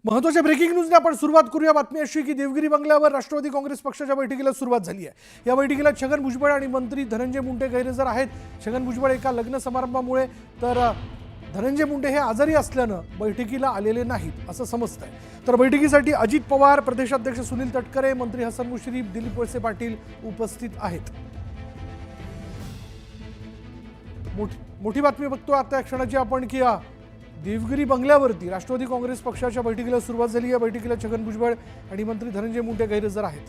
महत्त्वाच्या ब्रेकिंग न्यूजने आपण सुरुवात करूया। बातमी अशी की देवगिरी बंगल्यावर राष्ट्रवादी काँग्रेस पक्षाच्या बैठकीला सुरुवात झाली आहे। या बैठकीला छगन भुजबळ आणि मंत्री धनंजय मुंडे गैरहजर आहेत। छगन भुजबळ एका लग्न समारंभामुळे तर धनंजय मुंडे हे आजारी असल्याने बैठकीला आलेले नाहीत असं समजतंय। तर बैठकीसाठी अजित पवार, प्रदेशाध्यक्ष सुनील तटकरे, मंत्री हसन मुश्रीफ, दिलीप वळसे पाटील उपस्थित आहेत। मोठी बातमी बघतो आता या क्षणाची आपण की देवगिरी बंगल्यावरती राष्ट्रवादी काँग्रेस पक्षाच्या बैठकीला सुरुवात झाली। या बैठकीला छगन भुजबळ आणि मंत्री धनंजय मुंडे गैरहजर आहेत।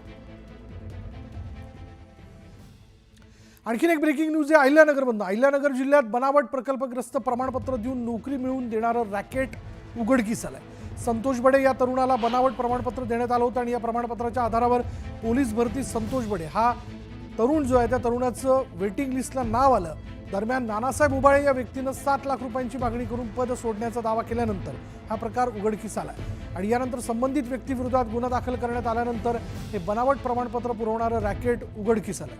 आणखीन एक ब्रेकिंग न्यूज आहे अहिल्यानगरमधून। अहिल्यानगर जिल्ह्यात बनावट प्रकल्पग्रस्त प्रमाणपत्र देऊन नोकरी मिळवून देणारं रॅकेट उघडकीस आलंय। संतोष बडे या तरुणाला बनावट प्रमाणपत्र देण्यात आलं होतं आणि या प्रमाणपत्राच्या आधारावर पोलीस भरती संतोष बडे हा तरुण जो आहे त्या तरुणाचं वेटिंग लिस्टला नाव आलं। दरम्यान नानासाहेब उबाळे या व्यक्तीनं 7 लाख रुपयांची मागणी करून पद सोडण्याचा दावा केल्यानंतर हा प्रकार उघडकीस आला आणि यानंतर संबंधित व्यक्तीविरोधात गुन्हा दाखल करण्यात आल्यानंतर हे बनावट प्रमाणपत्र पुरवणारं रॅकेट उघडकीस आलं।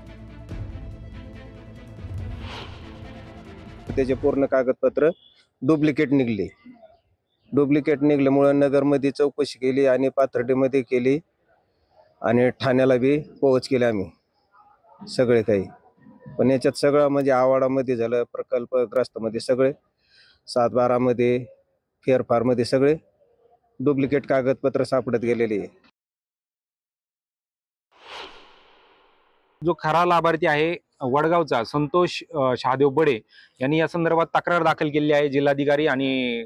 त्याचे पूर्ण कागदपत्र डुप्लिकेट निघल्यामुळे नगरमध्ये चौकशी केली आणि पाथर्डीमध्ये केली आणि ठाण्याला बी पोहोच केली आम्ही सगळे काही। पण याच्यात सगळं म्हणजे आवाडामध्ये झालं, प्रकल्पग्रस्तमध्ये सगळे 7-12 मध्ये फेरफारमध्ये सगळे डुप्लिकेट कागदपत्र सापडत गेलेले आहे। जो खरा लाभार्थी आहे वडगावचा संतोष शहादेव बडे यांनी या संदर्भात तक्रार दाखल केली आहे जिल्हाधिकारी आणि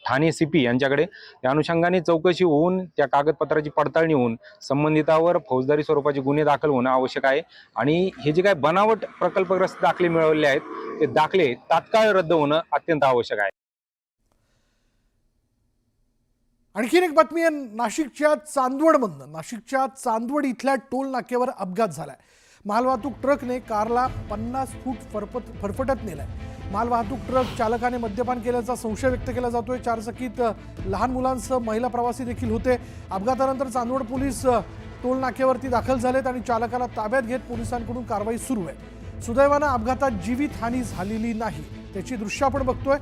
ठाणे सीपी यांच्याकडे। त्या अनुषंगाने चौकशी होऊन त्या कागदपत्राची पडताळणी होऊन संबंधितावर फौजदारी स्वरूपाचे गुन्हे दाखल होणं आवश्यक आहे आणि हे जे काही बनावट प्रकल्पग्रस्त दाखले मिळवले आहेत ते दाखले तात्काळ रद्द होणं अत्यंत आवश्यक आहे। आणखीन एक बातमी आहे नाशिकच्या चांदवडमधून। नाशिकच्या चांदवड इथल्या टोल नाक्यावर अपघात झालाय। मालवाहतूक ट्रकने कारला 50 फूट फरफटत नेलाय। मालवाहतूक ट्रक चालकाने मद्यपान केल्याचा संशय व्यक्त केला जातोय। चारचाकीत लहान मुलांसह महिला प्रवासी देखील होते। अपघातानंतर चांदवड पोलीस टोल नाक्यावरती दाखल झालेत आणि चालकाला ताब्यात घेत पोलिसांकडून कारवाई सुरू आहे। सुदैवानं अपघातात जीवितहानी झालेली नाही, त्याची दृश्य आपण बघतोय।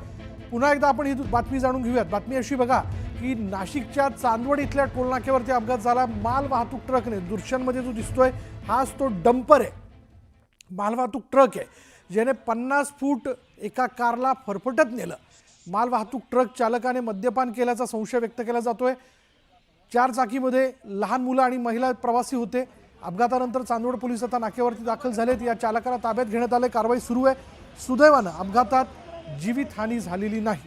पुन्हा एकदा आपण ही बातमी जाणून घेऊयात। बातमी अशी बघा की नाशिकच्या चांदवड इथल्या टोल नाक्यावरती अपघात झाला। माल वाहतूक ट्रकने, दृश्यांमध्ये जो दिसतोय हाच तो डंपर आहे, मालवाहतूक ट्रक आहे, ज्याने 50 फूट एका कारला फरफटत नेलं। मालवाहतूक ट्रक चालकाने मद्यपान केल्याचा संशय व्यक्त केला जातोय। 4 चाकीमध्ये लहान मुलं आणि महिला प्रवासी होते। अपघातानंतर चांदवड पोलीस आता नाक्यावरती दाखल झालेत। या चालकाला ताब्यात घेण्यात आले, कारवाई सुरू आहे। सुदैवानं अपघातात जीवितहानी झालेली नाही।